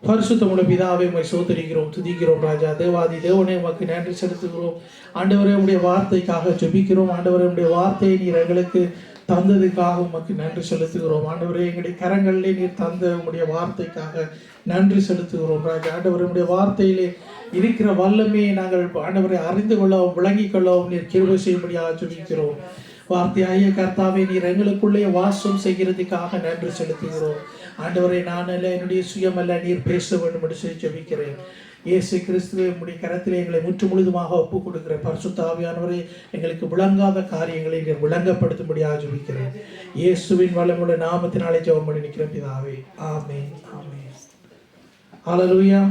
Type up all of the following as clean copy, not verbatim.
பரிசுத்தமுள்ள பிதாவே உம்மை சோதரிக்கிறோம், துதிக்கிறோம் ராஜா. தேவாதி தேவனே உமக்கு நன்றி செலுத்துகிறோம். ஆண்டவரே உம்முடைய வார்த்தைக்காக ஜெபிக்கிறோம். ஆண்டவரே உம்முடைய வார்த்தையை நீர் எங்களுக்கு தந்ததுக்காக உமக்கு நன்றி செலுத்துகிறோம். ஆண்டவரே எங்களுடைய கரங்களிலே நீர் தந்த உம்முடைய வார்த்தைக்காக நன்றி செலுத்துகிறோம் ராஜா. ஆண்டவரே உம்முடைய வார்த்தையிலே இருக்கிற வல்லமையை நாங்கள் ஆண்டவரை அறிந்து கொள்ளவும் விளங்கிக் கொள்ளவும் நீர் கிருபை செய்யும்படியாக ஜெபிக்கிறோம். வார்த்தையாகிய கர்த்தாவே நீர் எங்களுக்குள்ளே வாசம் செய்கிறதுக்காக நன்றி செலுத்துகிறோம். ஆண்டவரை நான் அல்ல, என்னுடைய சுயமல்ல, நீர் பேச வேண்டும் என்று சொல்லி ஜெபிக்கிறேன். இயேசு கிறிஸ்துவை உம்முடைய கரத்திலே எங்களை முற்று முழுதுமாக ஒப்புக் கொடுக்கிறேன். பரிசுத்த ஆவியானவரே எங்களுக்கு விளங்காத காரியங்களை நீர் விளங்கப்படுத்தும்படியாக ஜெபிக்கிறேன். இயேசுவின் வல்லமுள்ள நாமத்தினாலே ஜெபம் பண்ணி நிற்கிறேன் பிதாவே. ஆமென், ஆமென். ஹல்லேலூயா.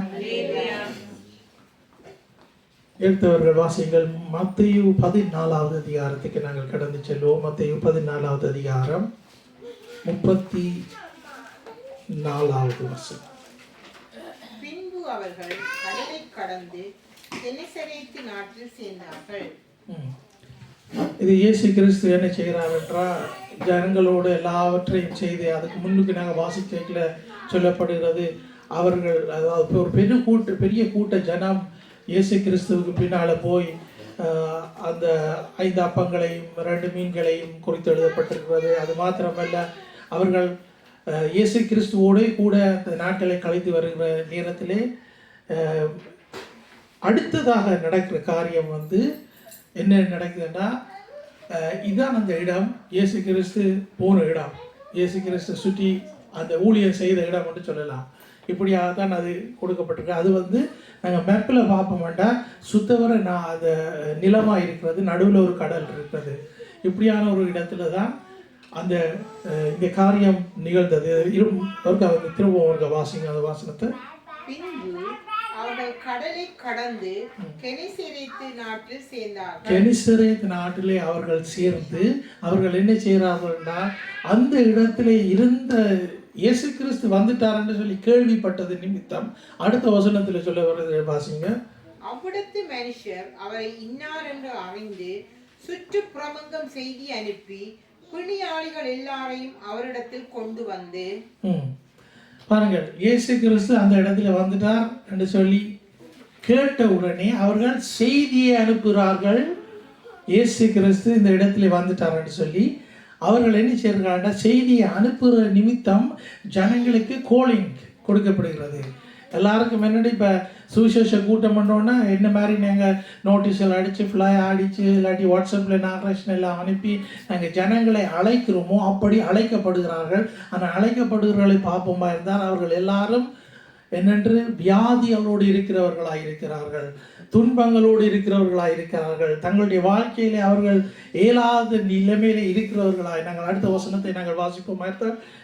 எடுத்தவர்கள் வாசிங்கள். மத்தேயு 14வது அதிகாரத்துக்கு நாங்கள் கடந்து செல்வோம். மத்தேயு 14வது அதிகாரம் 34வது வசனம். பின்பு அவர்கள் கடலை கடந்து கெனசரேத்து நாட்டில் சேர்ந்தார்கள். இது இயேசு கிறிஸ்து என்ன செய்கிறார் என்றால், ஜனங்களோடு எல்லாவற்றையும் செய்து, அதுக்கு முன்னுக்கு நாங்கள் வாசிக்கல சொல்லப்படுகிறது, அவர்கள் அதாவது ஒரு பெரிய கூட்ட ஜனம் இயேசு கிறிஸ்துவுக்கு பின்னால் போய் அந்த 5 அப்பங்களையும் 2 மீன்களையும் குறித்து எழுதப்பட்டிருக்கிறது. அது மாத்திரமல்ல, அவர்கள் இயேசு கிறிஸ்துவோடு கூட அந்த நாட்களை கழித்து வருகிற நேரத்திலே அடுத்ததாக நடக்கிற காரியம் என்ன நடக்குதுன்னா, இதுதான் அந்த இடம், இயேசு கிறிஸ்து போன இடம், இயேசு கிறிஸ்து சுற்றி அந்த ஊழியம் செய்த இடம் என்று சொல்லலாம். இப்படியாக தான் அது கொடுக்கப்பட்டிருக்கு. அது நாங்கள் மேப்பில் பார்ப்போம் வேண்டாம், சுத்தவரை அந்த நிலமாக இருக்கிறது, நடுவில் ஒரு கடல் இருக்கிறது. இப்படியான ஒரு இடத்துல தான் இந்த காரியம் நிகழ்ந்தது. திரும்ப வாசிங்க அந்த வாசனத்தை. பின்பு அவர்கள் கடலை கடந்து கெனசரேத்து நாட்டில் சேர்ந்தார்கள். கெனசரேத் நாட்டிலே அவர்கள் சேர்ந்து அவர்கள் என்ன செய்கிறார்கள்னா, அந்த இடத்திலே இருந்த இயேசு கிறிஸ்து வந்துட்டாருன்னு சொல்லி கேள்விப்பட்டது நிமித்தம் அடுத்த வசனத்தில் சொல்ல வருது வாசிங்க. அவ்விடத்து மனுஷர் அவரை இன்னார் என்று அறிந்து சுற்றுப்புறமங்கம் செய்தி அனுப்பி பிணியாளிகள் எல்லாரையும் அவரிடத்தில் கொண்டு வந்து. பாருங்கள், இயேசு கிறிஸ்து அந்த இடத்துல வந்துட்டார் என்று சொல்லி கேட்ட உடனே அவர்கள் செய்தியை அனுப்புகிறார்கள். இயேசு கிறிஸ்து இந்த இடத்துல வந்துட்டார் என்று சொல்லி அவர்கள் என்ன செய்கிறாங்கன்னா, செய்தியை அனுப்புகிற நிமித்தம் ஜனங்களுக்கு கோலிங் கொடுக்கப்படுகிறது. எல்லாருக்கும் முன்னாடி இப்போ சுவிசேஷ கூட்டம் பண்ணோன்னா என்ன மாதிரி நாங்கள் நோட்டீஸில் அடித்து ஃப்ளை அடித்து இல்லாட்டி வாட்ஸ்அப்பில் நாகரேஷன் எல்லாம் அனுப்பி நாங்கள் ஜனங்களை அழைக்கிறோமோ அப்படி அழைக்கப்படுகிறார்கள். ஆனால் அழைக்கப்படுகிறவர்களை பார்ப்போமா இருந்தால் அவர்கள் எல்லாரும் என்னென்று வியாதிகளோடு இருக்கிறவர்களாக இருக்கிறார்கள், துன்பங்களோடு இருக்கிறவர்களாக இருக்கிறார்கள், தங்களுடைய வாழ்க்கையிலே அவர்கள் இயலாத நிலைமையிலே இருக்கிறவர்களாக. நாங்கள் அடுத்த வசனத்தை நாங்கள் வாசிப்போம்,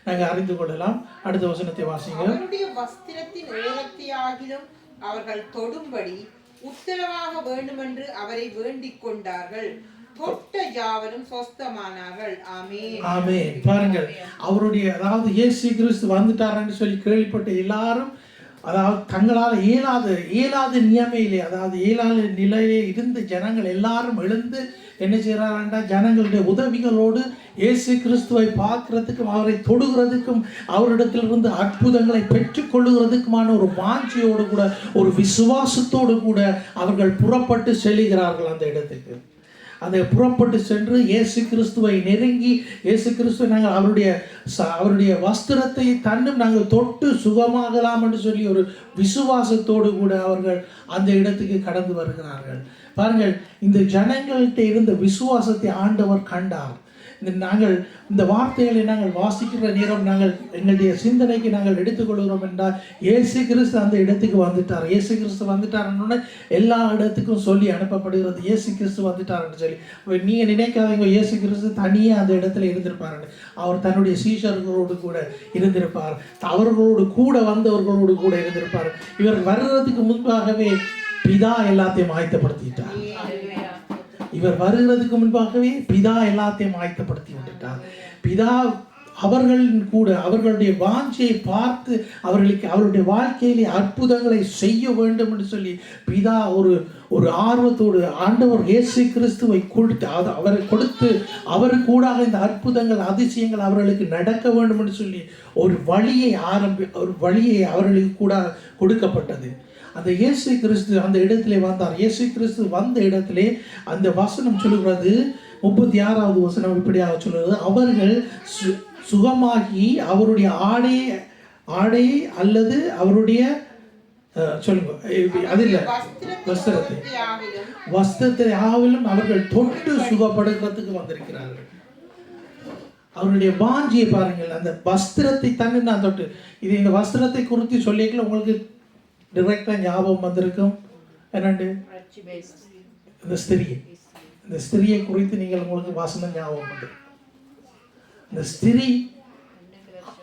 நாங்கள் அறிந்து கொள்ளலாம். அடுத்த வசனத்தை வாசிங்க. அவருடைய வஸ்திரத்தின் ஓரத்தையாகிலும் அவர்கள் தொடும்படி உத்தரவாக வேண்டுமென்று அவரை வேண்டிக் கொண்டார்கள். தொட்ட யாவரும் சொஸ்தமானார்கள். ஆமென், ஆமென். பாருங்கள், அவருடைய அதாவது இயேசு கிறிஸ்து வந்துட்டாருன்னு சொல்லி கேள்விப்பட்ட எல்லாரும், அதாவது தங்களால் இயலாத நிலைமையிலே, அதாவது இயலாத நிலையிலே இருந்த ஜனங்கள் எல்லாரும் எழுந்து என்ன செய்கிறாங்கன்னா, ஜனங்களுடைய உதவிகளோடு இயேசு கிறிஸ்துவை பார்க்கறதுக்கும் அவரை தொடுகிறதுக்கும் அவரிடத்திலிருந்து அற்புதங்களை பெற்றுக்கொள்ளுகிறதுக்குமான ஒரு வாஞ்சியோடு கூட ஒரு விசுவாசத்தோடு கூட அவர்கள் புறப்பட்டு செல்லுகிறார்கள் அந்த இடத்துக்கு. அதை புறப்பட்டு சென்று இயேசு கிறிஸ்துவை நெருங்கி, இயேசு கிறிஸ்துவை நாங்கள் அவருடைய வஸ்திரத்தை தன்னும் நாங்கள் தொட்டு சுகமாகலாம் என்று சொல்லி ஒரு விசுவாசத்தோடு கூட அவர்கள் அந்த இடத்துக்கு கடந்து வருகிறார்கள். பாருங்கள், இந்த ஜனங்கள்கிட்ட இருந்த விசுவாசத்தை ஆண்டவர் கண்டார். நாங்கள் இந்த வார்த்தைகளை நாங்கள் வாசிக்கிற நேரம் நாங்கள் எங்களுடைய சிந்தனைக்கு நாங்கள் எடுத்துக்கொள்கிறோம் என்றால், இயேசு கிறிஸ்து அந்த இடத்துக்கு வந்துட்டார். இயேசு கிறிஸ்து வந்துட்டாருன்னு எல்லா இடத்துக்கும் சொல்லி அனுப்பப்படுகிறது, இயேசு கிறிஸ்து வந்துட்டாருன்னு சொல்லி. நீங்கள் நினைக்காதீங்க இயேசு கிறிஸ்து தனியாக அந்த இடத்துல இருந்திருப்பாருன்னு. அவர் தன்னுடைய சீஷர்களோடு கூட இருந்திருப்பார், அவர்களோடு கூட வந்தவர்களோடு கூட இருந்திருப்பார். இவர் வர்றதுக்கு முன்பாகவே பிதா எல்லாத்தையும் ஆயத்தப்படுத்திட்டார். இவர் வருகிறதுக்கு முன்பாகவே பிதா எல்லாத்தையும் ஆயத்தப்படுத்தி விட்டுட்டார். பிதா அவர்களின் கூட அவர்களுடைய வாஞ்சையை பார்த்து அவர்களுக்கு அவருடைய வாழ்க்கையிலே அற்புதங்களை செய்ய வேண்டும் என்று சொல்லி பிதா ஒரு ஆர்வத்தோடு ஆண்டவர் இயேசு கிறிஸ்துவை கொடுத்து அவரை கொடுத்து அவர் கூடாக இந்த அற்புதங்கள் அதிசயங்கள் அவர்களுக்கு நடக்க வேண்டும் என்று சொல்லி ஒரு வழியை அவர்களுக்கு கூட கொடுக்கப்பட்டது. அந்த இயேசு கிறிஸ்து அந்த இடத்திலே வந்தார். இயேசு கிறிஸ்து வந்த இடத்திலே அந்த வசனம் சொல்லுகிறது, 36வது வசனம் இப்படியாக சொல்லுகிறது, அவர்கள் சுகமாகி அவருடைய ஆடை அல்லது அவருடைய சொல்லுங்க அது இல்லை வஸ்திரத்தை ஆவிலும் அவர்கள் தொட்டு சுகப்படுத்துறதுக்கு வந்திருக்கிறார்கள். அவருடைய வாஞ்சியை பாருங்கள், அந்த வஸ்திரத்தை தன்னை நான் தொட்டு இது இந்த வஸ்திரத்தை குறித்து சொல்லிக்கல உங்களுக்கு டைரக்டா ஞாபகம் வந்திருக்கும். என்னண்டு இந்த ஸ்திரியை குறித்து நீங்கள் உங்களுக்கு வாசனம் ஞாபகம் வந்து இந்த ஸ்திரீ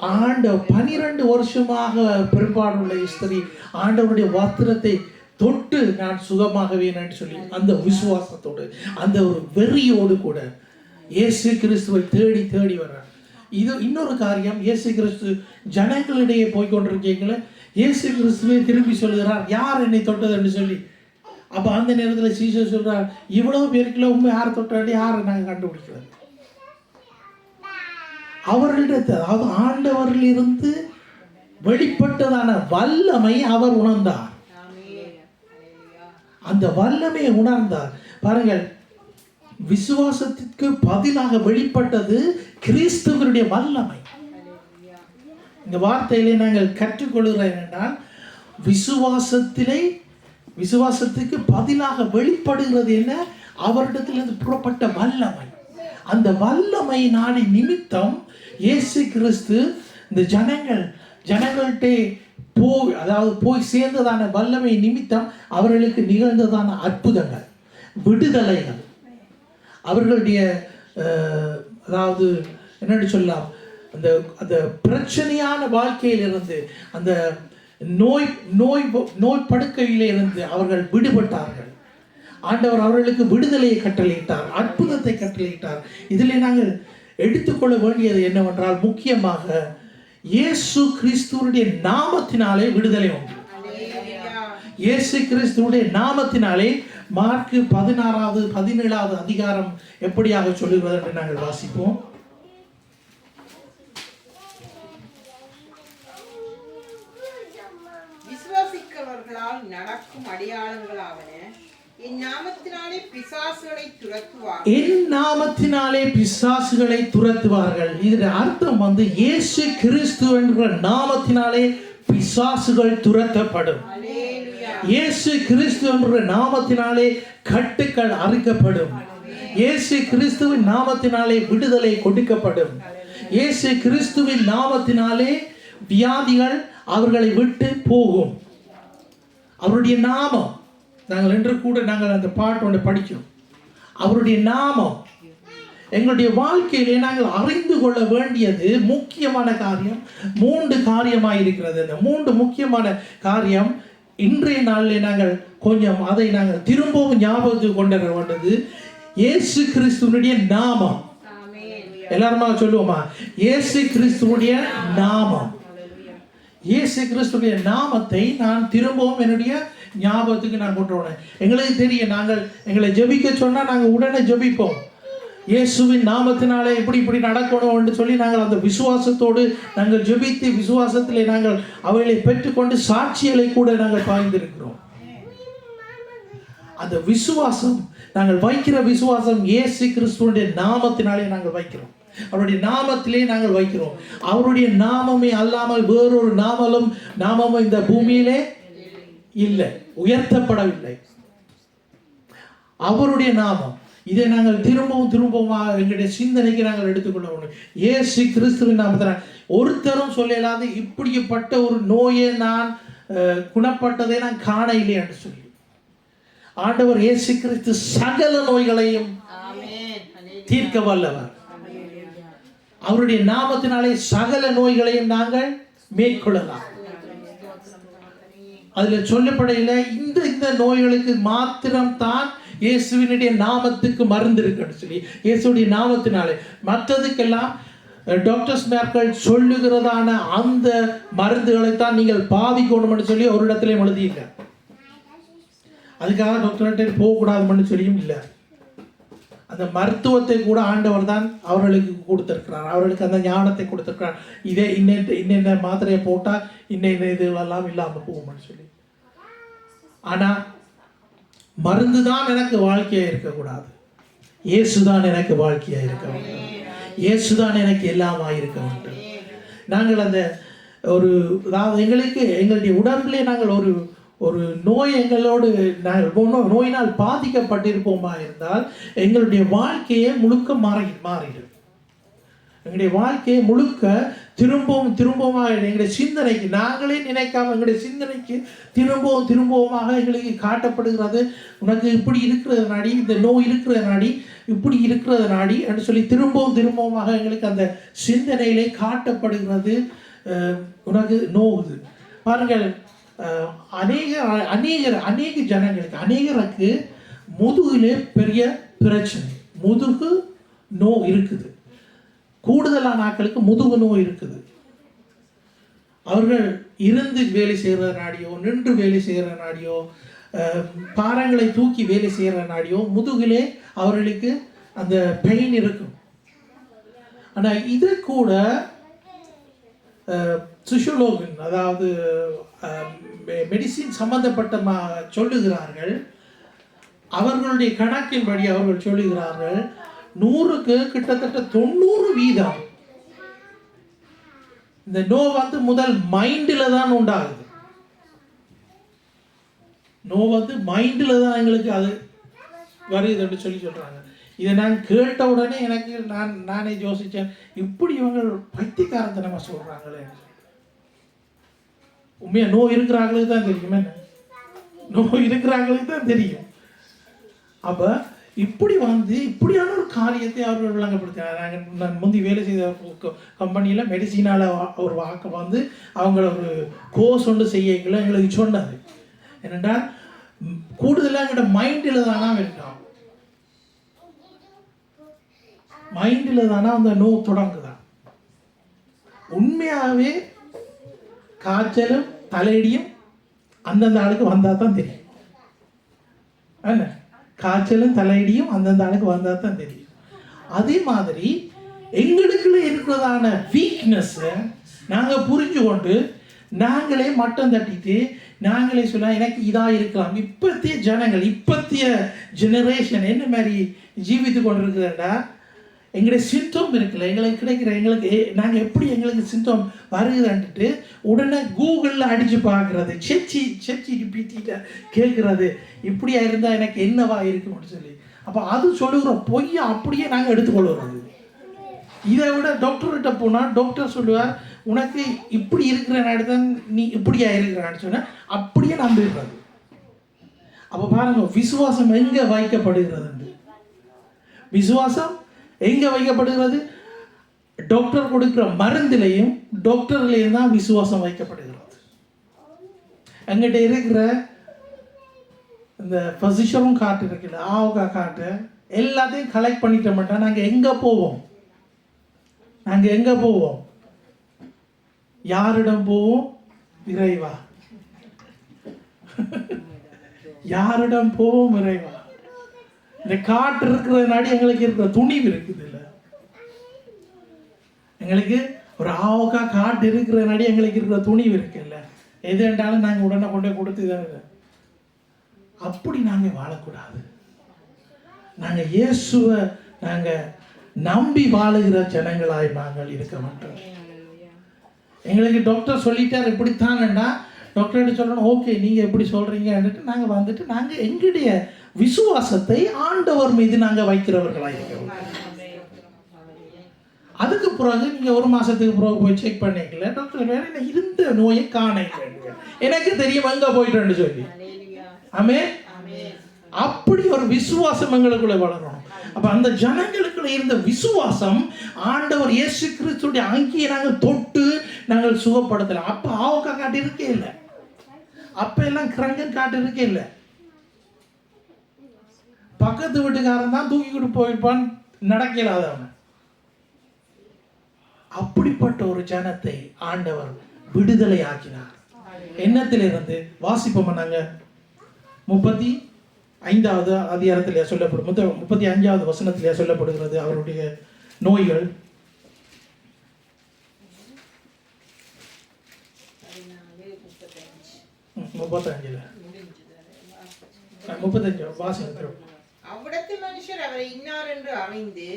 12 வருஷமாக பெரும்பாடுள்ள ஸ்திரீ ஆண்டவருடைய வஸ்திரத்தை தொட்டு நான் சுகமாகவேன் என்று சொல்லி அந்த விசுவாசத்தோடு அந்த ஒரு வெறியோடு கூட இயேசு கிறிஸ்துவை தேடி தேடி வர்றார். இது இன்னொரு காரியம், இயேசு கிறிஸ்து ஜனங்களிடையே போய்கொண்டிருக்கீங்களே இயேசு கிறிஸ்துவை திரும்பி சொல்கிறார், யார் என்னை தொட்டது என்று சொல்லி. அப்போ அந்த நேரத்தில் சீசர் சொல்றார், இவ்வளவு பேருக்குள்ள உண்மை யார் தொட்டாடி யாரை நாங்கள் கண்டுபிடிக்கிறது. அவர்களிடத்தில் அதாவது ஆண்டவரிலிருந்து வெளிப்பட்டதான வல்லமை அவர் உணர்ந்தார். அந்த வல்லமையை உணர்ந்தார். பாருங்கள், விசுவாசத்திற்கு பதிலாக வெளிப்பட்டது கிறிஸ்துவனுடைய வல்லமை. இந்த வார்த்தையிலே நாங்கள் கற்றுக்கொள்கிறோம் என்றால் விசுவாசத்துக்கு பதிலாக வெளிப்படுகிறது என்ன? அவரிடத்திலிருந்து புறப்பட்ட வல்லமை. அந்த வல்லமை நாடி நிமித்தம் இயேசு கிறிஸ்து இந்த ஜனங்கள்கிட்ட போய் சேர்ந்ததான வல்லமை நிமித்தம் அவர்களுக்கு நிகழ்ந்ததான அற்புதங்கள், விடுதலைகள், அவர்களுடைய அதாவது என்னன்னு சொல்லலாம், அந்த பிரச்சனையான வாழ்க்கையிலிருந்து அந்த நோய் படுக்கையிலே இருந்து அவர்கள் விடுபட்டார்கள். ஆண்டவர் அவர்களுக்கு விடுதலையை கட்டளையிட்டார், அற்புதத்தை கட்டளையிட்டார். இதில் நாங்கள் எடுத்துக்கொள்ள வேண்டியது என்னவென்றால், முக்கியமாக இயேசு கிறிஸ்துவுடைய நாமத்தினாலே விடுதலை உண்டு. இயேசு கிறிஸ்துவுடைய நாமத்தினாலே மார்க்கு 16வது 17வது அதிகாரம் எப்படியாக சொல்லுகிறது என்று நாங்கள் வாசிப்போம். விசுவாசிக்கிறவர்களால் நடக்கும் அடையாளங்களாவன, என் நாமத்தினாலே பிசாசுகளை துரத்துவார்கள். இதன் அர்த்தம் இயேசு கிறிஸ்து என்ற நாமத்தினாலே பிசாசுகள் துரத்தப்படும். இயேசு கிறிஸ்து என்ற நாமத்தினாலே கட்டுக்கள் அறுக்கப்படும். இயேசு கிறிஸ்துவின் நாமத்தினாலே விடுதலை கொடுக்கப்படும். இயேசு கிறிஸ்துவின் நாமத்தினாலே வியாதிகள் அவர்களை விட்டு போகும். அவருடைய நாமம், நாங்கள் என்று கூட நாங்கள் அந்த பாட்டு ஒன்று படிக்கிறோம். அவருடைய நாமம் எங்களுடைய வாழ்க்கையிலே நாங்கள் அறிந்து கொள்ள வேண்டியது முக்கியமான காரியம் 3 காரியமாக இருக்கிறது. இந்த 3 முக்கியமான காரியம் இன்றைய நாளில் நாங்கள் கொஞ்சம் அதை நாங்கள் திரும்பவும் ஞாபகத்துக்கு கொண்டு வர வேண்டியது. இயேசு கிறிஸ்துவனுடைய நாமம். எல்லாருமா சொல்லுவோமா? இயேசு கிறிஸ்துவனுடைய நாமம். இயேசு கிறிஸ்துடைய நாமத்தை நான் திரும்பவும் என்னுடைய ஞாபகத்துக்கு நான் கொண்டு வரேன். எங்களுக்கு தெரியும், எங்களை ஜெபிக்க சொன்னால் நாங்கள் உடனே ஜெபிப்போம். இயேசுவின் நாமத்தினாலே இப்படி நடக்கணும் என்று சொல்லி நாங்கள் அந்த விசுவாசத்தோடு நாங்கள் ஜெபித்து விசுவாசத்திலே நாங்கள் அவைகளை பெற்றுக்கொண்டு சாட்சிகளை கூட நாங்கள் பாய்ந்திருக்கிறோம். அந்த விசுவாசம், நாங்கள் வைக்கிற விசுவாசம் இயேசு கிறிஸ்துவனுடைய நாமத்தினாலே நாங்கள் வைக்கிறோம். அவருடைய நாமத்திலே நாங்கள் வைக்கிறோம். அவருடைய நாமமே அல்லாமல் வேறொரு நாமமும் இந்த பூமியிலே இல்லை, உயர்த்தப்படவில்லை. அவருடைய நாமம். இதை நாங்கள் திரும்பவும் எங்களுடைய சிந்தனைக்கு நாங்கள் எடுத்துக்கொள்ள வேண்டும். இயேசு கிறிஸ்துவின் நாமத்தினால் ஒருத்தரும் சொல்லலாது இப்படிப்பட்ட ஒரு நோயை நான் குணப்பட்டதை நான் காண இல்லை என்று சொல்லி. ஆண்டவர் இயேசு கிறிஸ்து சகல நோய்களையும் தீர்க்க வல்லவர். அவருடைய நாமத்தினாலே சகல நோய்களையும் நாங்கள் மேற்கொள்ளலாம். அதுல சொல்லப்படையில இந்த நோய்களுக்கு மாத்திரம் தான் இயேசுவினுடைய நாமத்துக்கு மருந்து இருக்குன்னு சொல்லி, இயேசுடைய நாமத்தினாலே. மற்றதுக்கெல்லாம் டாக்டர்ஸ் மேர்கள் சொல்லுகிறதான அந்த மருந்துகளைத்தான் நீங்கள் பாவிக்கணும்னு சொல்லி ஒரு இடத்துல எழுதியிருக்க. அதுக்காக டாக்டர்கிட்ட போகக்கூடாதுன்னு சொல்லியும் இல்லை. அந்த மருத்துவத்தை கூட ஆண்டவர் தான் அவர்களுக்கு கொடுத்திருக்கிறார். அவர்களுக்கு அந்த ஞானத்தை கொடுத்திருக்கிறார். இதே இன்னென்ன மாத்திரையை போட்டால் இன்ன இதுகளெல்லாம் இல்லாமல் போகும்னு சொல்லி. ஆனால் மருந்து தான் எனக்கு வாழ்க்கையாக இருக்கக்கூடாது. இயேசுதான் எனக்கு வாழ்க்கையாக இருக்க வேண்டும். இயேசுதான் எனக்கு எல்லாமாக இருக்க வேண்டும். நாங்கள் அந்த ஒரு அதாவது எங்களுடைய உடம்பிலே நாங்கள் ஒரு நோய் எங்களோடு நாங்கள் நோயினால் பாதிக்கப்பட்டிருப்போமா இருந்தால் எங்களுடைய வாழ்க்கையே முழுக்க மாறிடும். எங்களுடைய வாழ்க்கையை முழுக்க திரும்பவும் எங்களுடைய சிந்தனைக்கு நாங்களே நினைக்காம எங்களுடைய சிந்தனைக்கு திரும்பவுமாக எங்களுக்கு காட்டப்படுகிறது. உனக்கு இப்படி இருக்கிறது நாடி, இந்த நோய் இருக்கிற நாடி, இப்படி இருக்கிறது நாடி என்று சொல்லி திரும்பவுமாக எங்களுக்கு அந்த சிந்தனையிலே காட்டப்படுகிறது. உனக்கு நோவுது பாருங்கள். அநேக ஜனங்களுக்கு அநேகருக்கு முதுகிலே பெரிய பிரச்சனை, முதுகு நோய் இருக்குது. கூடுதலான ஆட்களுக்கு முதுகு நோய் இருக்குது. அவர்கள் இருந்து வேலை செய்கிற நாடியோ, நின்று வேலை செய்கிற நாடியோ, பாரங்களை தூக்கி வேலை செய்கிற நாடியோ முதுகிலே அவர்களுக்கு அந்த பெயின் இருக்கும். ஆனால் இது கூட பிசியோலோகன் அதாவது மெடிசின் சம்பந்தப்பட்ட சொல்லுகிறார்கள். அவர்களுடைய கணக்கின்படி அவர்கள் சொல்லுகிறார்கள் 100க்கு கிட்டத்தட்ட 90% இந்த நோய் வந்து முதல் மைண்டில் தான் உண்டாகுது. நோய் வந்து மைண்டில் தான் எங்களுக்கு அது வருதுன்னு சொல்றாங்க. இதை நான் கேட்ட உடனே எனக்கு நானே யோசித்தேன், இப்படி இவங்க பைத்தியக்காரத்தனமா சொல்றாங்களே. உண்மையா நோய் இருக்கிறாங்களுக்கு தான் தெரியுமே, நோய் இருக்கிறாங்களுக்கு தான் தெரியும். அப்போ இப்படி வந்து இப்படியான ஒரு காரியத்தை அவர்கள் விளங்கப்படுத்தினார். நான் முந்தி வேலை செய்த கம்பெனியில் மெடிசினால் ஒரு வாக்கு வந்து அவங்கள ஒரு கோர்ஸ் ஒன்று செய்யல எங்களுக்கு சொன்னது என்னென்றால் கூடுதலாக எங்களோட மைண்டில் தானா இருக்கோம், மைண்டில் தானா அந்த நோய் தொடங்குதான். உண்மையாகவே காய்ச்சலும் தலையடியும் அந்தந்த ஆளுக்கு வந்தால் தான் தெரியும். என்ன காய்ச்சலும் தலையடியும் அந்தந்த ஆளுக்கு வந்தால் தான் தெரியும். அதே மாதிரி எங்களுக்குள்ள இருக்கிறதான வீக்னஸ்ஸை நாங்கள் புரிஞ்சு கொண்டு நாங்களே மட்டம் தட்டிட்டு நாங்களே சொல்ல எனக்கு இதாக இருக்கலாம். இப்பத்திய ஜனங்கள் இப்பத்திய ஜெனரேஷன் என்ன மாதிரி ஜீவித்து கொண்டு இருக்குதுண்டா, எங்களுடைய சிம்டம் இருக்குல்ல, எங்களுக்கு கிடைக்கிற நாங்கள் எப்படி எங்களுக்கு சிம்டம் வருகுதுன்ட்டு உடனே கூகுளில் அடித்து பார்க்குறது, செச்சி பிடிட்ட கேட்குறது, இப்படியா இருந்தால் எனக்கு என்னவா இருக்குன்னு சொல்லி. அப்போ அது சொல்லுகிற பொய்யை அப்படியே நாங்கள் எடுத்துக்கொள்ளுறது. இதை விட டாக்டர்கிட்ட போனால் டாக்டர் சொல்லுவார், உனக்கு இப்படி இருக்கிற நாடு தான் நீ இப்படியா இருக்கிறான்னு சொன்னால் அப்படியே நம்பிடுறது. அப்போ பாருங்க, விசுவாசம் எங்கே வைக்கப்படுகிறது? விசுவாசம் எங்கே வைக்கப்படுகிறது? டாக்டர் கொடுக்குற மருந்திலையும் டாக்டர்லையும் தான் விசுவாசம் வைக்கப்படுகிறது. எங்கிட்ட இருக்கிற இந்த பொசிஷனும் காட்டு இருக்குல்ல, ஆவுகா காட்டு எல்லாத்தையும் கலெக்ட் பண்ணிட்ட மாட்டோம். நாங்கள் எங்கே போவோம்? நாங்கள் எங்கே போவோம்? யாரிடம் போவோம்? இறைவா. யாரிடம் போவோம்? இறைவா. இந்த காட்டு இருக்கிறதுனாடி எங்களுக்கு இருக்கிற துணிவு இருக்குது இல்லை, எங்களுக்கு ஒரு ஆவக்கா காட்டு இருக்கிறதுனாடி எங்களுக்கு இருக்கிற துணிவு இருக்குல்ல, எது என்றாலும் நாங்கள் உடனே கொண்டே கொடுத்து தாங்க. அப்படி நாங்கள் வாழக்கூடாது. நாங்கள் இயேசுவை நாங்கள் நம்பி வாழுகிற ஜனங்களாய் நாங்கள் இருக்க மாட்டோம். எங்களுக்கு டாக்டர் சொல்லிட்டார் இப்படித்தானேண்டா, டாக்டர்கிட்ட சொல்லணும், ஓகே நீங்கள் எப்படி சொல்கிறீங்கன்னுட்டு நாங்கள் வந்துட்டு நாங்கள் எங்களுடைய விசுவாசத்தை ஆண்டவர் மீது நாங்கள் வைக்கிறவர்களாக இருக்கிறோம். அதுக்கு பிறகு நீங்கள் ஒரு மாதத்துக்கு பிறகு போய் செக் பண்ணிக்கல, டாக்டர் வேற இருந்த நோயை காணிக்க எனக்கு தெரியும் எங்கே போயிட்டேன்னு சொல்லி. ஆமே, அப்படி ஒரு விசுவாசம் எங்களுக்குள்ள வளரணும். அப்போ அந்த ஜனங்களுக்குள்ள இருந்த விசுவாசம் ஆண்டவர் இயேசு கிறிஸ்துடைய அங்கியை நாங்கள் தொட்டு நாங்கள் சுகப்படுத்தலாம். அப்போ ஆவுக்கா காட்டு இருக்கே இல்லை, அப்போ எல்லாம் கிரங்கன் காட்டு இருக்கே இல்லை. பக்கத்து வீட்டுக்காரன் தான் தூக்கிக்கிட்டு போயிருப்பான், நடக்கலாத அவன். அப்படிப்பட்ட ஒரு ஜனத்தை ஆண்டவர் விடுதலை ஆக்கினார். எண்ணத்திலிருந்து வாசிப்போம். நாங்க 35வது அதிகாரத்திலே சொல்லப்படும் 35வது வசனத்திலே சொல்லப்படுகிறது அவருடைய நோய்கள். 35 வாசிக்கிறோம். அவ்விடத்து மனுஷர் அவரை இன்னார் என்று அறிந்து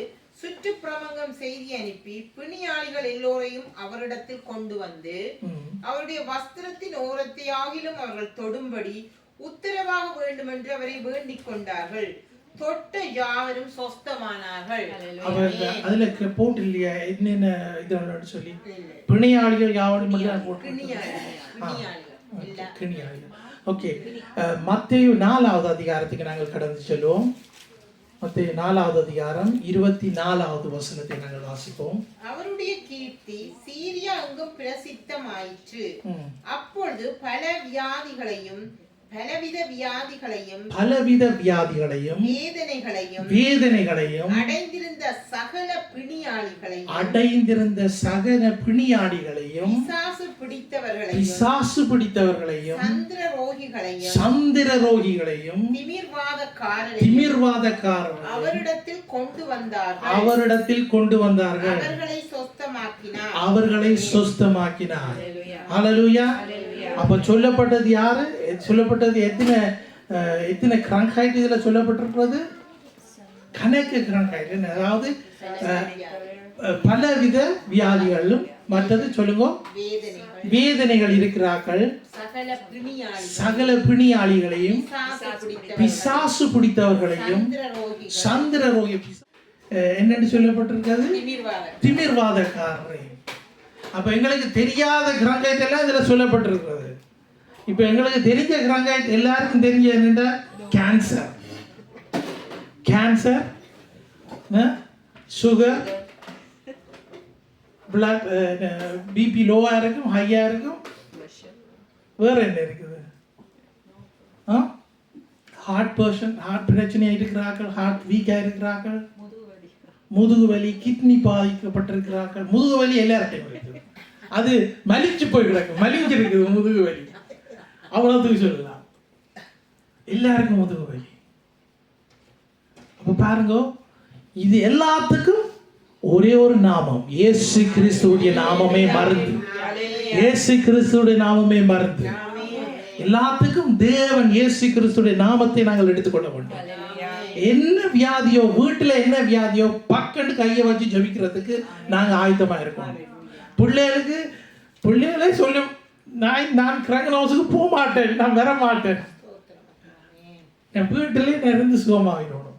சுற்றுப்பிரமங்கம் செய்தி அனுப்பி பிணியாளிகள் எல்லோரையும் அவரிடத்தில் கொண்டு வந்து அவருடைய வஸ்திரத்தின் ஓரத்தை ஆகிலும் அவர்கள் தொடும்படி உத்தரவாக வேண்டும் என்று அவரை வேண்டிக் கொண்டார்கள். தொட்ட யாவரும் சொஸ்தமானார்கள். அதுல போட்டு இல்லையா என்னென்ன இது சொல்லி பிணியாளிகள் யாவரும் கிணியாளிகள். ஓகே, மத்தேயு 4வது அதிகாரத்துக்கு நாங்கள் கடந்து செல்வோம். மத்தேயு 4வது அதிகாரம் 24வது வசனத்தை நாங்கள் வாசிப்போம். அவருடைய கீர்த்தி சீரியா எங்கும் பிரசித்தமாயிற்று. அப்பொழுது பலவித வியாதிகளையும் வேதனைகளையும் அடைந்திருந்த சகல பிணியாளிகளையும் பிசாசு பிடித்தவர்களையும் சந்திர ரோகிகளையும் திமிர்வாதக்காரரையும் அவரிடத்தில் கொண்டு வந்தார்கள். அவர்களை சொஸ்தமாக்கினார். ஹல்லேலூயா. அப்ப சொல்லப்பட்டது யாரு? சொல்லப்பட்டது எத்தனை கிராங்கைட் இதுல சொல்லப்பட்டிருக்கிறது? கணக்கு கிராங்கைட். அதாவது பலவித வியாதிகளும் மற்றது சொல்லுங்க வேதனைகள் இருக்கிறார்கள். சகல பிணியாளிகளையும் பிசாசு பிடித்தவர்களையும் சந்திர ரோகி என்னன்னு சொல்லப்பட்டிருக்கிறது? திமிர்வாதக்காரரையும். அப்ப எங்களுக்கு தெரியாத கிராங்கைட் எல்லாம் இதுல சொல்லப்பட்டிருக்கிறது. இப்ப எங்களுக்கு தெரிஞ்ச கிராங்கைட் எல்லாருக்கும் தெரிஞ்ச என்னென்ன? கேன்சர், சுகர், பிளட், பிபி லோவா இருக்கும், ஹையா இருக்கும். வேற என்ன இருக்குது? ஹார்ட் பிரச்சனையா இருக்கிறார்கள், ஹார்ட் வீக்கா இருக்கிறார்கள், முதுகு வலி, கிட்னி பாதிக்கப்பட்டிருக்கிறார்கள். முதுகு வலி எல்லார்ட்டையும் இருக்குது. அது மலிஞ்சு போய் கிடக்கு, மலிஞ்சிருக்குது முதுகு வலி. அவ்வளவுக்கு சொல்லலாம், எல்லாருக்கும் முதுகு வலி. அப்ப பாருங்க, இது எல்லாத்துக்கும் ஒரே ஒரு நாமம், இயேசு கிறிஸ்துவுடைய நாமமே மருந்து. இயேசு கிறிஸ்துவுடைய நாமமே மருந்து. எல்லாத்துக்கும் தேவன் இயேசு கிறிஸ்துவுடைய நாமத்தை நாங்கள் எடுத்துக்கொள்ள வேண்டும். என்ன வியாதியோ, வீட்டுல என்ன வியாதியோ, பக்கத்து கையை வச்சு ஜபிக்கிறதுக்கு நாங்க ஆயத்தமா இருக்கோம். பிள்ளைகளே சொல்லும், நான் கிரகன் ஹவுஸுக்கு போக மாட்டேன், நான் வர மாட்டேன், என் வீட்டிலே நான் இருந்து சுகமாகிடணும்.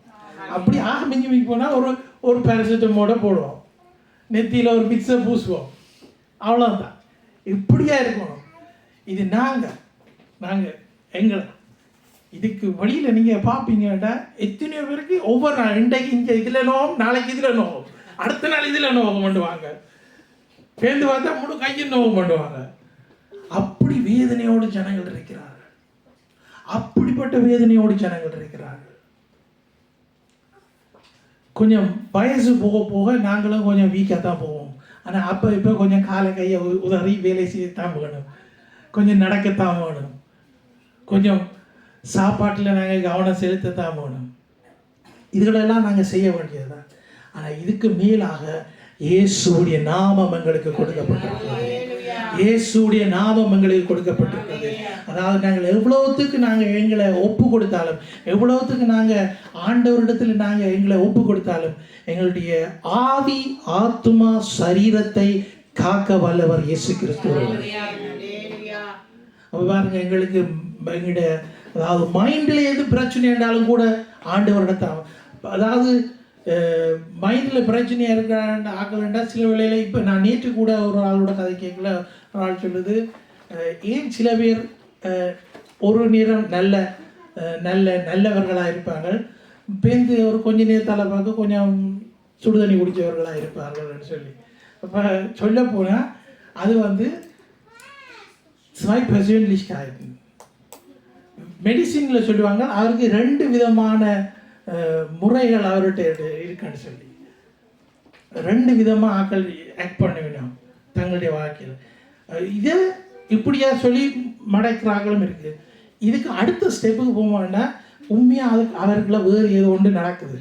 அப்படி மிஞ்சி போனா ஒரு பேராசிட்டமோட போடுவோம், நெத்தியில ஒரு பிக்ஸை பூசுவோம், அவ்வளவுதான். இப்படியா இருக்கணும். இது நாங்க எங்களை இதுக்கு வழியில நீங்க பாப்பீங்கடா, எத்தனையோ பேருக்கு ஒவ்வொரு நாள் இன்றைக்கு இங்க இதுல நோவும், நாளைக்கு இதுல நோவும், அடுத்த நாள் இதுல நோவும் பண்ணுவாங்க, பேருந்து பார்த்தா முழு கையில் நோவும் பண்ணுவாங்க. அப்படி வேதனையோடு ஜனங்கள் இருக்கிறார்கள். அப்படிப்பட்ட வேதனையோடு ஜனங்கள் இருக்கிறார்கள். கொஞ்சம் வயசு போக போக நாங்களும் கொஞ்சம் வீக்காக தான் போவோம். ஆனால் அப்போ இப்போ கொஞ்சம் காலை கையை உதறி வேலை செய்யத்தான் வேணும், கொஞ்சம் நடக்கத்தான் வேணும், கொஞ்சம் சாப்பாட்டில் நாங்கள் கவனம் செலுத்தத்தான் வேணும். இதுகளெல்லாம் நாங்கள் செய்ய வேண்டியதுதான். ஆனால் இதுக்கு மேலாக இயேசுடைய நாமம் எங்களுக்கு கொடுக்கப்பட்டிருக்கிறது. இயேசுடைய நாமம் எங்களுக்கு கொடுக்கப்பட்டிருக்கிறது. அதாவது நாங்கள் எவ்வளவுத்துக்கு நாங்கள் எங்களை ஒப்பு கொடுத்தாலும், எவ்வளவுத்துக்கு நாங்கள் ஆண்டவரிடத்தில் நாங்கள் எங்களை ஒப்பு கொடுத்தாலும், எங்களுடைய ஆவி, ஆத்துமா, சரீரத்தை காக்க வல்லவர் இயேசு கிறிஸ்து. பாருங்க, எங்களுக்கு எங்களுடைய அதாவது மைண்டில் எது பிரச்சனை என்றாலும் கூட ஆண்டவரிடத்தை, அதாவது மைண்டில் பிரச்சனையாக இருக்கிற ஆக்க வேண்டாம். சில வேளையில் இப்போ நான் நேற்று கூட ஒரு ஆளோட கதை கேட்கல, ஒரு ஆள் சொல்லுது, ஏன் சில பேர் ஒரு நேரம் நல்லவர்களாக இருப்பாங்க, பேருந்து ஒரு கொஞ்ச நேரத்தால் பார்க்க கொஞ்சம் சுடுதண்ணி குடித்தவர்களாக இருப்பார்கள்னு சொல்லி. அப்போ சொல்ல போனால் அது zwei Persönlichkeiten. மெடிசினில் சொல்லுவாங்க, அவருக்கு 2 விதமான முறைகள் அவர்கிட்ட இருக்குன்னு சொல்லி. ரெண்டு விதமாக ஆக்கள் ஆக்ட் பண்ணுவேன் தங்களுடைய வாழ்க்கையில். இதை இப்படியா சொல்லி மடக்கிறார்களும் இருக்குது. இதுக்கு அடுத்த ஸ்டெப்புக்கு போவோம்னா உண்மையாக அதுக்கு அவர்களை வேறு ஏதோ ஒன்று நடக்குது.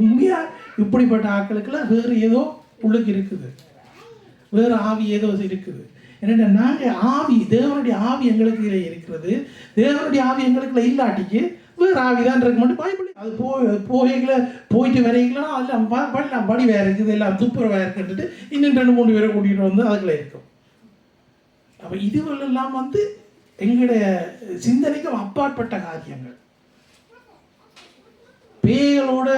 உண்மையாக இப்படிப்பட்ட ஆட்களுக்குள்ள வேறு ஏதோ உள்ளுக்கு இருக்குது, வேறு ஆவி ஏதோ இருக்குது. என்னென்னா நாங்கள் ஆவி, தேவனுடைய ஆவி எங்களுக்கு இருக்கிறது, தேவனுடைய ஆவி எங்களுக்குள்ள இல்லாட்டிக்கு வேறு ஆவி தான் இருக்க மாட்டேன். பைபிள் அது போயிட்டு வரைக்கலாம் அதில் படி வேறு இருக்குது, எல்லாம் துப்புரவாக இருக்குன்ட்டு இன்னும் 2-3 பேரை கூட்டிகிட்டு வந்து அதுக்குள்ளே இருக்கும். அப்போ இதுவெல்லாம் எங்களுடைய சிந்தனைக்கு அப்பாற்பட்ட காரியங்கள். பேய்களோட,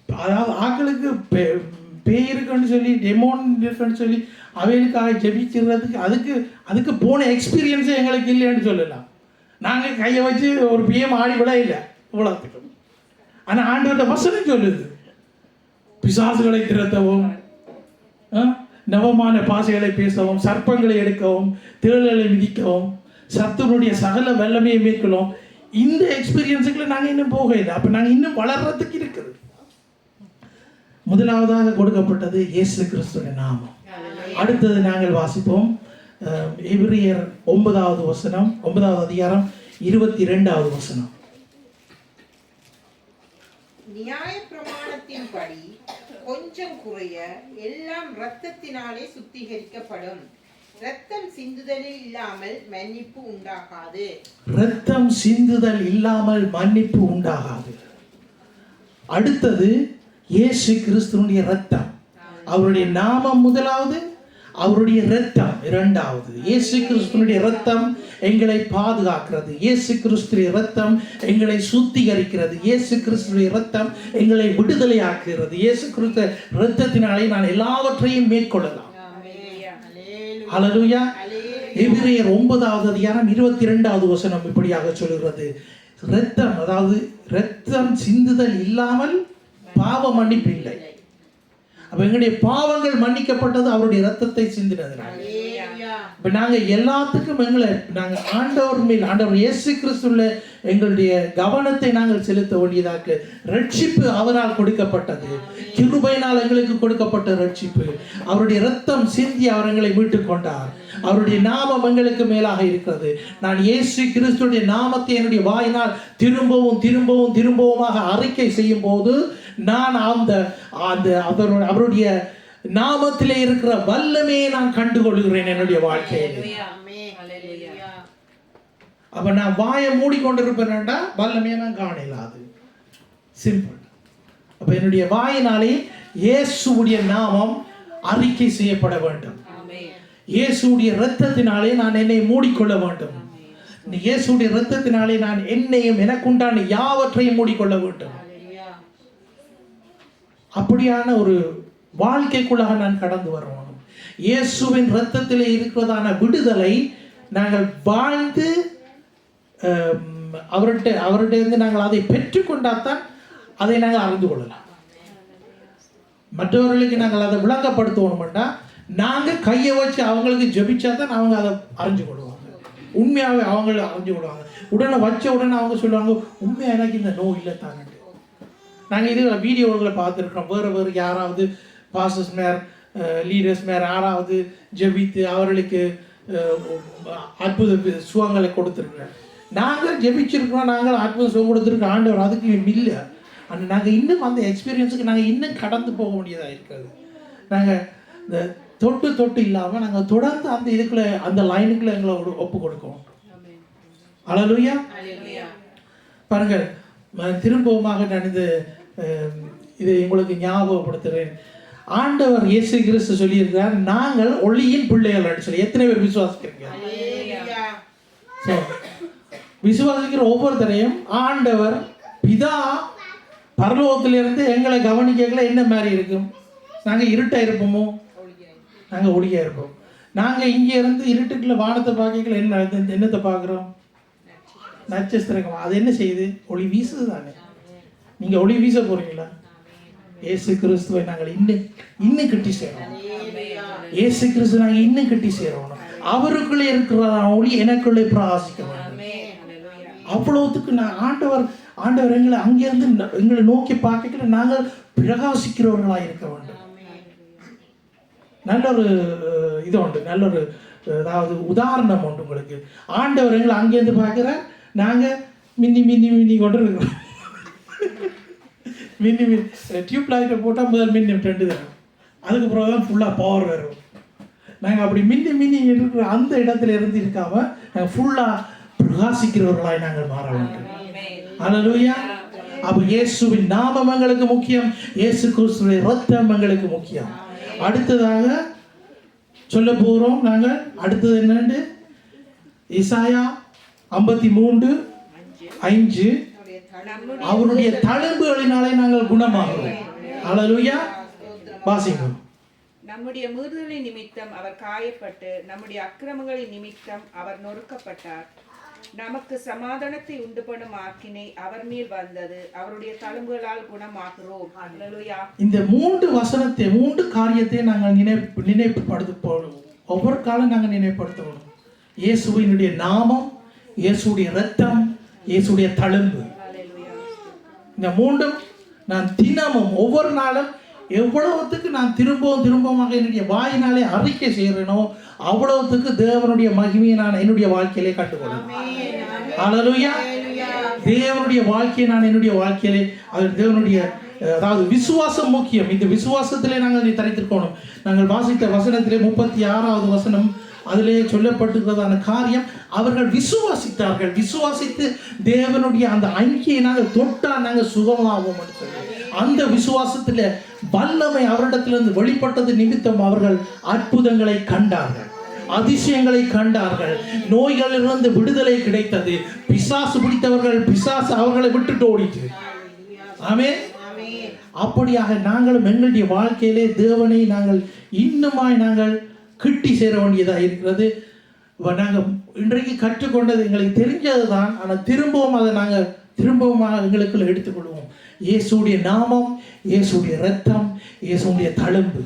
அதாவது ஆக்களுக்கு பேய் இருக்குன்னு சொல்லி, டெமோன் இருக்குன்னு சொல்லி அவைகளுக்காக ஜெபிக்கிறதுக்கு அதுக்கு போன எக்ஸ்பீரியன்ஸே எங்களுக்கு இல்லைன்னு சொல்லலாம். நாங்கள் கையை வச்சு ஒரு பிஎம் ஆடி விட இல்லை இவ்வளோத்துக்கும். ஆனால் ஆண்டவர்கிட்ட வசனம் சொல்லுது, பிசாசுகளை திரட்டவும், நவமான பாசைகளை பேசவும், சர்ப்பங்களை எடுக்கவும், தேள்களை மிதிக்கவும், சத்துருடைய சகல வல்லமையை மேற்கொள்ளும். இந்த எக்ஸ்பீரியன்ஸுக்குள்ள நாங்கள் இன்னும் போக இல்லை. அப்போ நாங்கள் இன்னும் வளர்றதுக்கு இருக்குது. முதலாவதாக கொடுக்கப்பட்டது இயேசு கிறிஸ்துவின் நாமம். அடுத்தது நாங்கள் வாசிப்போம் எபிரேயர் 9வது வசனம், 9வது அதிகாரம் 22வது வசனம். நியாயப்பிரமாணத்தின்படி கொஞ்சம் குறைய எல்லாம் இரத்தத்தினாலே சுத்திகரிக்கப்படும். இரத்தம் சிந்துதலில் இல்லாமல் மன்னிப்பு உண்டாகாது. இரத்தம் சிந்துதல் இல்லாமல் மன்னிப்பு உண்டாகாது. அடுத்தது இயேசு கிறிஸ்துவினுடைய இரத்தம். அவருடைய நாமம் முதலாவது, அவருடைய இரத்தம் இரண்டாவது. இயேசு கிறிஸ்துவினுடைய இரத்தம் எங்களை பாதுகாக்கிறது. இயேசு கிறிஸ்துவின் இரத்தம் எங்களை சுத்திகரிக்கிறது. இயேசு கிறிஸ்துவின் இரத்தம் எங்களை விடுதலையாக்குகிறது. இயேசு கிறிஸ்து இரத்தத்தினாலே நான் எல்லாவற்றையும் மேற்கொள்ளலாம். ஹல்லேலூயா. எபிரேயர் 9வது அதிகாரம் 22வது வசனம் இப்படியாக சொல்கிறது, இரத்தம், அதாவது இரத்தம் சிந்துதல் இல்லாமல் பாவ மன்னிப்பு இல்லை. அப்ப எங்களுடைய பாவங்கள் மன்னிக்கப்பட்டது அவருடைய இரத்தத்தை சிந்தினதுனால. இப்ப நாங்க எல்லாத்துக்கும் நாங்கள் ஆண்டவர் மேல், ஆண்டவர் இயேசு கிறிஸ்துவுல எங்களுடைய கவனத்தை நாங்கள் செலுத்த வேண்டியதாக. ரட்சிப்பு அவரால் கொடுக்கப்பட்டது, கிருபையினால் எங்களுக்கு கொடுக்கப்பட்ட ரட்சிப்பு. அவருடைய இரத்தம் சிந்தி அவர் எங்களை மீட்டுக் கொண்டார். அவருடைய நாமம் எங்களுக்கு மேலாக இருக்கிறது. நான் இயேசு கிறிஸ்துடைய நாமத்தை என்னுடைய வாயினால் திரும்பவும் திரும்பவும் திரும்பவுமாக அறிக்கை செய்யும் போது நான் அவருடைய நாமத்திலே இருக்கிற வல்லமையை நான் கண்டுகொள்கிறேன் என்னுடைய வாழ்க்கையில். அப்ப நான் வாயை மூடிக்கொண்டிருப்பேன்டா வல்லமையை நான் காணலாது. சிம்பிள். அப்ப என்னுடைய வாயினாலே இயேசுவுடைய நாமம் அறிக்கை செய்யப்பட வேண்டும். இயேசுடைய இரத்தத்தினாலே நான் என்னை மூடிக்கொள்ள வேண்டும். இயேசுடைய இரத்தத்தினாலே நான் என்னையும் எனக்குண்டான யாவற்றையும் மூடிக்கொள்ள வேண்டும். அப்படியான ஒரு வாழ்க்கைக்குள்ளாக நான் கடந்து வரணும். இயேசுவின் இரத்தத்திலே இருக்கிறதான விடுதலை நாங்கள் வாழ்ந்து அவர்கிட்ட இருந்து நாங்கள் அதை பெற்றுக்கொண்டால்தான் அதை நாங்கள் அறிந்து கொள்ளலாம். மற்றவர்களுக்கு நாங்கள் அதை விளங்கப்படுத்தணும்னா நாங்கள் கையை வச்சு அவங்களுக்கு ஜெபிச்சா தான் அவங்க அதை அறிஞ்சு கொள்வாங்க. உண்மையாகவே அவங்கள அறிஞ்சு கொள்வாங்க. உடனே வச்ச உடனே அவங்க சொல்லுவாங்க, உண்மையாக எனக்கு இந்த நோய் இல்லை தாங்க. நாங்கள் இது வீடியோவில் பார்த்துருக்கோம். வேறு யாராவது பாஸ்டர்ஸ் மேர், லீடர்ஸ் மேர் யாராவது ஜெபித்து அவர்களுக்கு அற்புத சுகங்களை கொடுத்துருக்குறோம். நாங்கள் ஜெபிச்சிருக்கிறோம், நாங்கள் அற்புத சுகம் கொடுத்துருக்கோம். ஆண்டவர் அதுக்கு இல்லை. ஆனால் நாங்கள் இன்னும் அந்த எக்ஸ்பீரியன்ஸுக்கு நாங்கள் இன்னும் கடந்து போக வேண்டியதாக இருக்கிறது. நாங்கள் இந்த தொட்டு இல்லாமல் நாங்கள் தொடர்ந்து அந்த இதுக்குள்ளே, அந்த லைனுக்குள்ளே எங்களை ஒப்பு கொடுக்கணும். ஹல்லேலூயா. பாருங்கள், திரும்பவுமாக நான் இதை உங்களுக்கு ஞாபகப்படுத்துகிறேன். ஆண்டவர் இயேசு கிறிஸ்து சொல்லியிருக்கிறார், நாங்கள் ஒளியின் பிள்ளைகள் சொல்லி. எத்தனை பேர் விசுவாசிக்கிறீங்க? விசுவாசிக்கிற ஒவ்வொருத்தரையும் ஆண்டவர் பிதா பரலோகத்திலிருந்து எங்களை கவனிக்கல என்ன மாதிரி இருக்கும்? நாங்கள் இருட்டாக இருப்போமோ? நாங்கள் ஒளியாக இருப்போம். நாங்கள் இங்கே இருந்து இருட்டுக்குள்ள வானத்தை பார்க்கல என்னத்தை பார்க்குறோம்? நட்சத்திரம். அது என்ன செய்யுது? ஒளி வீசுது தானே. நீங்கள் ஒளி வீச போறீங்களா? இயேசு கிறிஸ்துவை நாங்கள் இன்னும் கட்டி சேரணும். இயேசு கிறிஸ்து நாங்கள் இன்னும் கட்டி சேரணும். அவருக்குள்ளே இருக்கிற ஒளி எனக்குள்ளே பிரகாசிக்க வேண்டும். அவ்வளவுத்துக்கு நான் ஆண்டவர் எங்களை அங்கிருந்து எங்களை நோக்கி பார்க்கல நாங்கள் பிரகாசிக்கிறவர்களாக இருக்க வேண்டும். நல்ல ஒரு இது உண்டு, நல்ல ஒரு அதாவது உதாரணம் உண்டு உங்களுக்கு. ஆண்டவர் எங்களை அங்கேருந்து பார்க்குற, நாங்கள் மின்னி மின்னி மின்னி கொண்டு இருக்கிறோம். மின்னி டியூப் லைட்டை போட்டால் முதல் மின்னி 2 தரும், அதுக்கப்புறம் தான் ஃபுல்லாக பவர் வரும். நாங்கள் அப்படி மின்னி மின்னி இருக்கிற அந்த இடத்துல இருந்து இருக்காம நாங்கள் ஃபுல்லாக பிரகாசிக்கிறவர்களாய் நாங்கள் மாற வேண்டும். அல்லேலூயா. அப்போ இயேசுவின் நாமம் எங்களுக்கு முக்கியம், இயேசு கிறிஸ்துவின் இரத்தம் எங்களுக்கு முக்கியம். அடுத்ததாக சொல்ல போகிறோம் நாங்கள். அடுத்தது என்னன்னு ஏசாயா 53:5, அவருடைய தழும்புகளினாலே நாங்கள் குணமாகிறோம். அல்லேலூயா. வாசிங்க. நம்முடைய மீறுதலின் நிமித்தம் அவர் காயப்பட்டு, நம்முடைய அக்கிரமங்களின் நிமித்தம் அவர் நொறுக்கப்பட்டார். நமக்கு சமாதானத்தை உண்டு பண்ணும் ஆக்கினை அவர் மேல் வந்தது, அவருடைய தழும்புகளால் குணமாகிறோம். அல்லேலூயா. இந்த 3 காரியத்தை நாங்கள் நினைவுபடுத்த ஒவ்வொரு காலம் நாங்கள் நினைவுபடுத்தணும். இயேசுவினுடைய நாமம், இயேசுடைய இரத்தம், இயேசுடைய தழும்பு. இந்த 3 நான் தினமும் ஒவ்வொரு நாளும் எவ்வளவுத்துக்கு நான் திரும்பமாக என்னுடைய வாயினாலே அறிக்கை செய்கிறேனோ அவ்வளவுத்துக்கு தேவனுடைய மகிமையை நான் என்னுடைய வாழ்க்கையிலே கண்டுகொள்ளும். அல்லேலூயா. தேவனுடைய வாழ்க்கையை நான் என்னுடைய வாழ்க்கையிலே, அது தேவனுடைய அதாவது விசுவாசம் முக்கியம். இந்த விசுவாசத்திலே நாங்கள் தரித்திருக்கணும். நாங்கள் வாசித்த வசனத்திலே 36வது வசனம், அதிலே சொல்லப்பட்டிருக்கிறதான காரியம், அவர்கள் விசுவாசித்தார்கள். விசுவாசித்து தேவனுடைய அந்த அங்கியை நாங்கள் தொட்டால் நாங்கள் சுகமாவோம். அந்த விசுவாசத்தில் வல்லமை அவரிடத்திலிருந்து வெளிப்பட்டது நிமித்தம் அவர்கள் அற்புதங்களை கண்டார்கள், அதிசயங்களை கண்டார்கள், நோய்களிலிருந்து விடுதலை கிடைத்தது. பிசாசு பிடித்தவர்கள், பிசாசு அவர்களை விட்டுட்டு ஓடிட்டு. ஆமென். அப்படியாக நாங்களும் எங்களுடைய வாழ்க்கையிலே தேவனை நாங்கள் இன்னுமாய் நாங்கள் கிட்டி சேர வேண்டியதாக இருக்கிறது. நாங்கள் இன்றைக்கு கற்றுக்கொண்டது எங்களுக்கு தெரிஞ்சது தான், ஆனால் திரும்பவும் அதை நாங்கள் எங்களுக்குள்ள எடுத்துக்கொள்வோம். இயேசுடைய நாமம், இயேசுடைய இரத்தம், இயேசுடைய தழும்பு.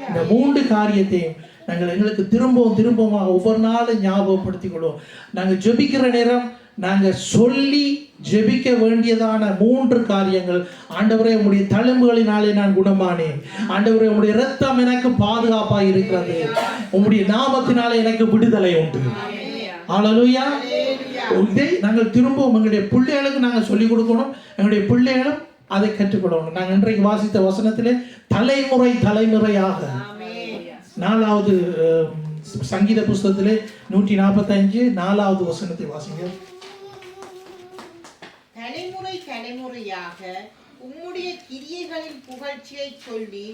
இந்த 3 காரியத்தையும் நாங்கள் எங்களுக்கு திரும்பவும் ஒவ்வொரு நாளும் ஞாபகப்படுத்திக் கொள்வோம். நாங்கள் ஜெபிக்கிற நேரம் நாங்கள் சொல்லி ஜெபிக்க வேண்டியதான 3 காரியங்கள். ஆண்டவரே, உம்முடைய தழும்புகளினாலே நான் குணமானேன். ஆண்டவரே, உம்முடைய இரத்தம் எனக்கு பாதுகாப்பாக இருக்கிறது. உம்முடைய நாமத்தினாலே எனக்கு விடுதலை உண்டு. அல்லேலூயா. இதை நாங்கள் திரும்பவும் எங்களுடைய பிள்ளைகளுக்கு நாங்கள் சொல்லிக் கொடுக்கணும். எங்களுடைய பிள்ளைகளும் அதை கற்றுக்கொள்ளணும். நாங்கள் இன்றைக்கு வாசித்த வசனத்திலே தலைமுறையாக 4வது சங்கீத புஸ்தகத்திலே 145 4வது வசனத்தை வாசிங்க. தலைமுறையாக உம்முடைய கிரியைகளின் புகழ்ச்சியை சொல்லி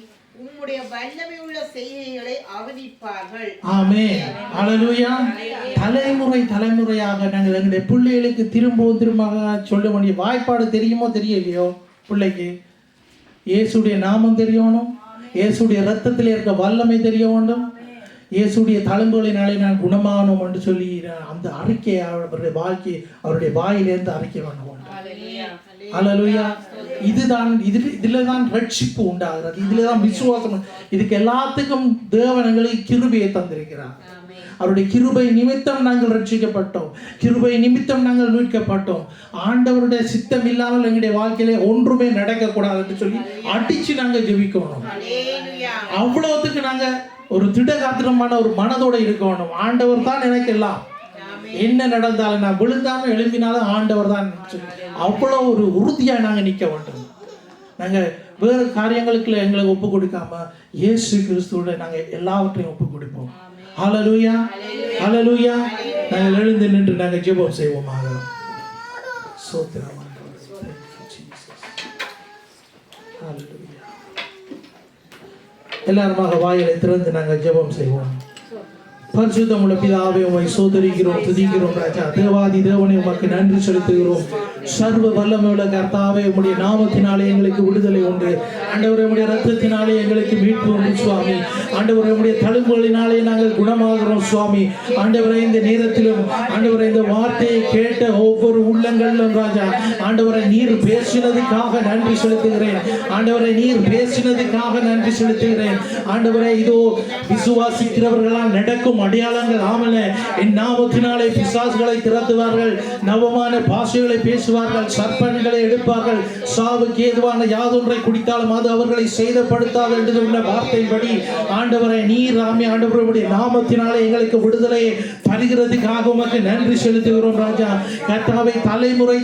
உம்முடைய வல்லமை உள்ள செய்கைகளை அவனிப்பார்கள். ஆமென். அல்லேலூயா. தலைமுறையாக நாங்கள் எங்களுடைய பிள்ளைகளுக்கு திரும்ப சொல்ல வேண்டிய வாய்ப்பாடு தெரியுமோ தெரியலையோ, பிள்ளைக்கு இயேசுடைய நாமம் தெரியணும், இயேசுடைய இரத்தத்தில் இருக்க வல்லமை தெரிய வேண்டும், இயேசுடைய தழும்புகளினாலே நான் குணமானோம் என்று சொல்லி அந்த அறிக்கையை அவருடைய வாயிலிருந்து அறிக்கை பண்ண வேண்டும். அல்லேலூயா. இதில் தான் ரட்சிப்பு உண்டாகிறது, இதில் தான் விசுவாசம். இதுக்கு எல்லாத்துக்கும் தேவன் எங்களுக்கு கிருபையை தந்திருக்கிறார். அவருடைய கிருபை நிமித்தம் நாங்கள் ரட்சிக்கப்பட்டோம், கிருபை நிமித்தம் நாங்கள் மீட்கப்பட்டோம். ஆண்டவருடைய சித்தம் இல்லாமல் எங்களுடைய வாழ்க்கையிலே ஒன்றுமே நடக்கக்கூடாது என்று சொல்லி அடிச்சு நாங்கள் ஜெபிக்கணும். அவ்வளவுக்கு நாங்கள் ஒரு திடகாத்திரமான ஒரு மனதோடு இருக்கணும். ஆண்டவர் தான் எனக்கு எல்லாம், என்ன நடந்தாலும் நான் விழுந்தாலும் எழும்பினாலும் ஆண்டவர் தான். அவ்வளோ ஒரு உறுதியாக நாங்கள் நிற்க வேண்டும். நாங்கள் வேறு காரியங்களுக்கு எங்களை ஒப்பு கொடுக்காம இயேசு கிறிஸ்துவோட நாங்கள் எல்லாவற்றையும் ஒப்பு கொடுப்போம். ஹல்லேலூயா, ஹல்லேலூயா. நாங்கள் எழுந்து நின்று நாங்கள் ஜெபம் செய்வோமாக. ஸ்தோத்திரம். எல்லாருமாக வாயிலை திறந்து நாங்கள் ஜெபம் செய்வோம். பரிசுத்தமுள்ள பிதாவே, உம்மை சோதரிக்கிறோம், துதிக்கிறோம் ராஜா. தேவாதி தேவனை உமக்கு நன்றி செலுத்துகிறோம். சர்வ வல்லமையுள்ள கர்த்தாவே, உம்முடைய நாமத்தினாலே எங்களுக்கு விடுதலை உண்டு. ஆண்டவரே, உம்முடைய இரத்தத்தினாலே எங்களுக்கு மீட்பு உண்டு சுவாமி. ஆண்டவரே, உம்முடைய தழும்புகளினாலே நாங்கள் குணமாகிறோம் சுவாமி. ஆண்டவரே, இந்த நேரத்திலும் ஆண்டவரே, இந்த வார்த்தையை கேட்ட ஒவ்வொரு உள்ளங்களிலும் ராஜா, ஆண்டவரை நீர் பேசினதுக்காக நன்றி செலுத்துகிறேன். ஆண்டவரை, நீர் பேசினதுக்காக நன்றி செலுத்துகிறேன். ஆண்டவரே, இதோ விசுவாசிக்கிறவர்களால் நடக்கும் அடையாளங்கள். ஆமலே, என் நாமத்தினாலே பிசாசுகளை திரட்டுவார்கள், நவமான பாஷைகளை பேசுவார்கள், பேசுவார்கள், சர்ப்பங்களை எடுப்பார்கள், சாவுக்கு ஏதுவான யாதொன்றை குடித்தாலும் அது அவர்களை சேதப்படுத்தாது என்று உள்ள வார்த்தையின்படி ஆண்டவரை நீர் ஆண்டவருடைய நாமத்தினாலே எங்களுக்கு விடுதலையை தருகிறதுக்காக உமக்கு நன்றி செலுத்துகிறோம் ராஜா. கர்த்தாவை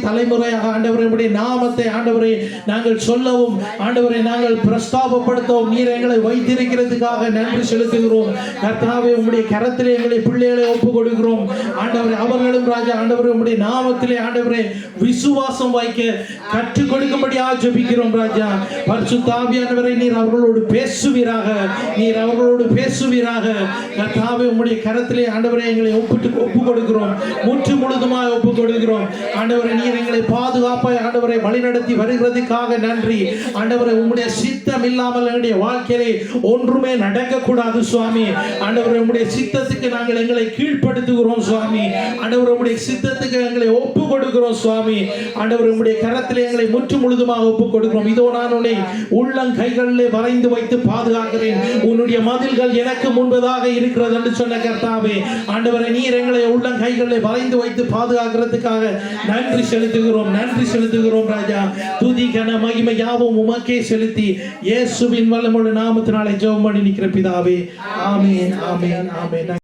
தலைமுறையாக ஆண்டவருடைய நாமத்தை ஆண்டவரை நாங்கள் சொல்லவும் ஆண்டவரை நாங்கள் பிரஸ்தாபப்படுத்தவும் நீர் எங்களை வைத்திருக்கிறதுக்காக நன்றி செலுத்துகிறோம். கர்த்தாவை உம்முடைய கரத்திலே எங்களை பிள்ளைகளை ஒப்பு கொடுக்கிறோம் ஆண்டவரே. அவர்களும் ராஜா ஆண்டவரே உம்முடைய நாமத்திலே ஆண்டவரே விசுவாசம் வைக்க கற்றுக் கொடுக்கும்படியாக ஜெபிக்கிறோம் ராஜா. பரிசுத்த ஆவியானவரே நீர் அவர்களோடு பேசுவீராக, நீர் அவர்களோடு பேசுவீராக. கர்த்தாவே உம்முடைய கரத்திலே ஆண்டவரே எங்களை ஒப்பு கொடுக்கிறோம், முற்று முழுதுமாய் ஒப்பு கொடுக்கிறோம் ஆண்டவரே. நீர் எங்களை பாதுகாப்பாய் ஆண்டவரை வழிநடத்தி வருகிறதுக்காக நன்றி ஆண்டவரே. உம்முடைய சித்தம் இல்லாமல் எங்களுடைய வாழ்க்கையிலே ஒன்றுமே நடக்கக்கூடாது சுவாமி ஆண்டவரே. உம்முடைய சித்தத்துக்கு நாங்கள் எங்களை கீழ்ப்படுத்துகிறோம் சுவாமி ஆண்டவரே. உம்முடைய சித்தத்துக்கு எங்களை ஒப்பு கொடுக்கிறோம் சுவாமி ஆண்டவரே. உம்முடைய கரத்திலே எங்களை முற்று முழுதுமாக ஒப்பு கொடுக்கிறோம். இதோ நான் உன்னை உள்ளம் கைகளிலே வரைந்து வைத்து பாதுகாக்கிறேன், உன்னுடைய மதில்கள் எனக்கு முன்பதாக இருக்கிறது என்று சொன்ன கர்த்தாவே ஆண்டவரே. நீர் எங்களை உள்ளம் கைகளிலே வரைந்து வைத்து பாதுகாக்கிறதுக்காக நன்றி செலுத்துகிறோம் ராஜா. துதி கன மகிமை யாவும் உமக்கே செலுத்தி இயேசுவின் வல்லமுள்ள நாமத்தினாலே ஜெபம் பண்ணி நிற்கிற பிதாவே. ஆமென்.